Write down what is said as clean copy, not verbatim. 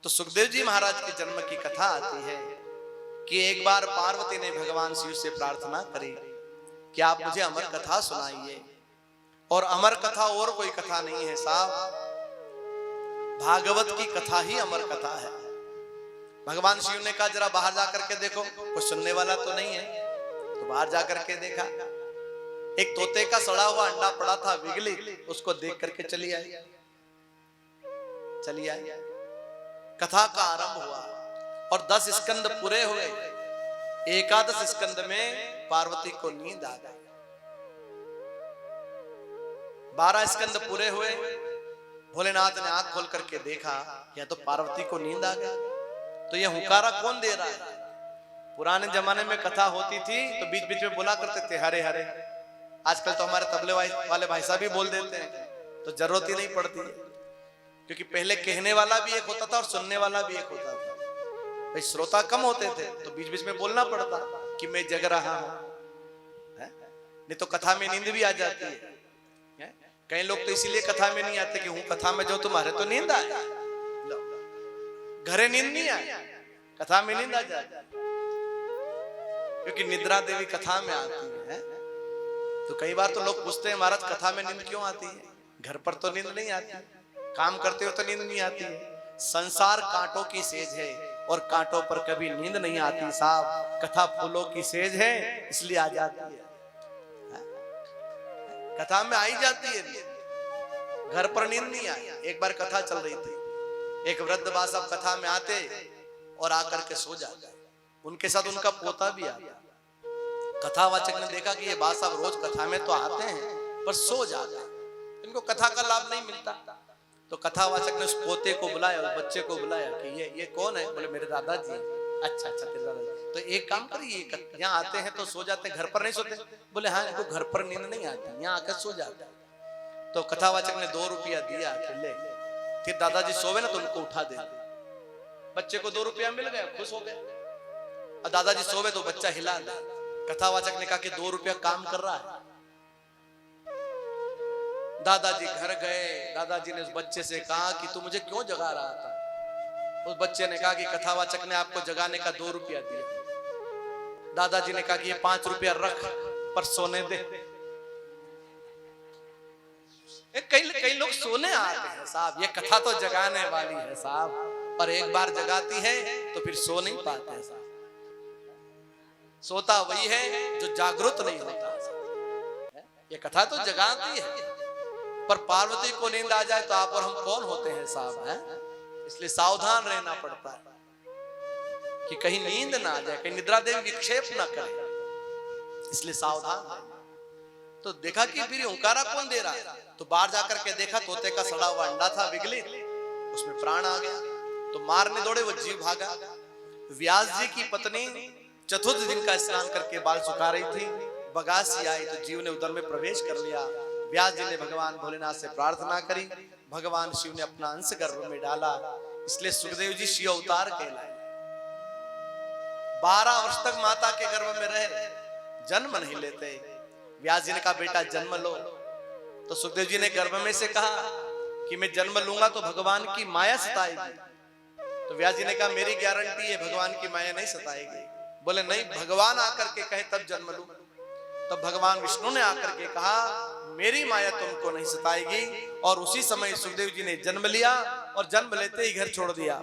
तो सुखदेव जी महाराज के जन्म की कथा आती है कि एक बार पार्वती ने भगवान शिव से प्रार्थना करी कि आप मुझे अमर कथा सुनाइए। और अमर कथा और कोई कथा नहीं है साहब, भागवत की कथा ही अमर कथा है। भगवान शिव ने कहा जरा बाहर जाकर के देखो, कुछ सुनने वाला तो नहीं है। तो बाहर जाकर के देखा, एक तोते का सड़ा हुआ अंडा पड़ा था, बिगली, उसको देख करके चली आई। कथा का आरंभ हुआ और 10 स्कंद पूरे हुए। एकादश स्कंद में पार्वती को नींद आ गई। 12 स्कंद पूरे हुए। भोलेनाथ ने आंख खोल करके देखा, या तो पार्वती को नींद आ गई। तो यह हुकारा कौन दे रहा है? पुराने जमाने में कथा होती थी तो बीच बीच में बोला करते थे हरे हरे। आजकल तो हमारे तबले वाले भाई साहब भी बोल देते हैं, तो जरूरत ही नहीं पड़ती है, क्योंकि पहले कहने वाला भी एक होता था और सुनने वाला भी एक होता था। भाई श्रोता कम होते थे तो बीच बीच में बोलना पड़ता कि मैं जग रहा हूं, नहीं तो कथा में नींद भी आ जाती है। कई लोग तो इसीलिए कथा में नहीं आते कि हूं कथा में जो तुम्हारे तो नींद आए, घरे नींद नहीं आए, कथा में नींद आ जाती, क्योंकि निद्रा देवी कथा में आती है। तो कई बार तो लोग पूछते हैं महाराज कथा में नींद क्यों आती है? घर पर तो नींद नहीं आती, काम करते हो तो नींद नहीं आती है। संसार कांटों की सेज है और कांटों पर कभी नींद नहीं आती साहब। कथा फूलों की सेज है इसलिए आ जाती है, कथा में आई जाती है, घर पर नींद नहीं आई। एक बार कथा चल रही थी, एक वृद्ध बा साहब कथा में आते और आकर के सो जाते, उनके साथ उनका पोता भी आता। कथावाचक ने देखा कि ये बा साहब रोज कथा में तो आते हैं पर सो जाते हैं, इनको कथा का लाभ नहीं मिलता। तो कथावाचक ने उस पोते को बुलाया, उस बच्चे को बुलाया कि ये कौन है? बोले मेरे दादाजी। अच्छा तेरे दादाजी। तो एक काम करिए, यहाँ आते हैं तो सो जाते हैं, घर पर नहीं सोते? बोले हाँ, इनको घर पर नींद नहीं आती, यहाँ आकर सो जाते हैं। तो कथावाचक ने 2 रुपया दिया, ले फिर दादाजी सोवे ना तो उनको उठा दे। बच्चे को 2 रुपया मिल गया, खुश हो गया। और दादाजी सोवे तो बच्चा हिला दे। कथावाचक ने कहा कि 2 रुपया काम कर रहा है। दादाजी घर गए, दादाजी ने उस बच्चे से कहा कि तू मुझे क्यों जगा रहा था? उस बच्चे ने कहा कि कथावाचक ने आपको जगाने का 2 रुपया दिया। दादाजी ने कहा कि ये 5 रुपया रख पर सोने दे। कई लोग सोने आते हैं साहब, ये कथा तो जगाने वाली है साहब, पर एक बार जगाती है तो फिर सो नहीं पाते साहब। सोता वही है जो जागृत नहीं होता। ये कथा तो जगाती है, पर पार्वती को नींद आ जाए तो आप और हम कौन होते हैं साहब, हैं? इसलिए सावधान रहना पड़ता है कि कहीं नींद ना आ जाए, कहीं निद्रा देवी विक्षेप ना करे, इसलिए सावधान। तो देखा कि फिर हुंकारा कौन दे रहा है? तो बाहर जाकर के देखा, तोते का सड़ा हुआ अंडा था, बिगली, उसमें प्राण आ गया। तो मारने दौड़े, वो जीव भागा। व्यास जी की पत्नी चतुर्थ दिन का स्नान करके बाल सुखा रही थी, बगासी आई तो जीव ने उदर में प्रवेश कर लिया। व्यास जी ने भगवान भोलेनाथ से प्रार्थना करी, भगवान शिव ने अपना अंश गर्भ में डाला, इसलिए सुखदेव जी शिव अवतार कहलाए। 12 वर्ष तक माता के गर्भ में रहे, जन्म नहीं लेते। व्यास जी ने कहा बेटा जन्म लो। तो सुखदेव जी ने गर्भ में से कहा कि मैं जन्म लूंगा तो भगवान की माया सताएगी। तो व्यास जी ने कहा मेरी गारंटी है भगवान की माया नहीं सताएगी। बोले नहीं, भगवान आकर के कहे तब जन्म लूं। तब भगवान विष्णु ने आकर के कहा मेरी माया तुमको नहीं सताएगी। और उसी समय सुखदेव जी ने जन्म लिया और जन्म लेते ही घर छोड़ दिया।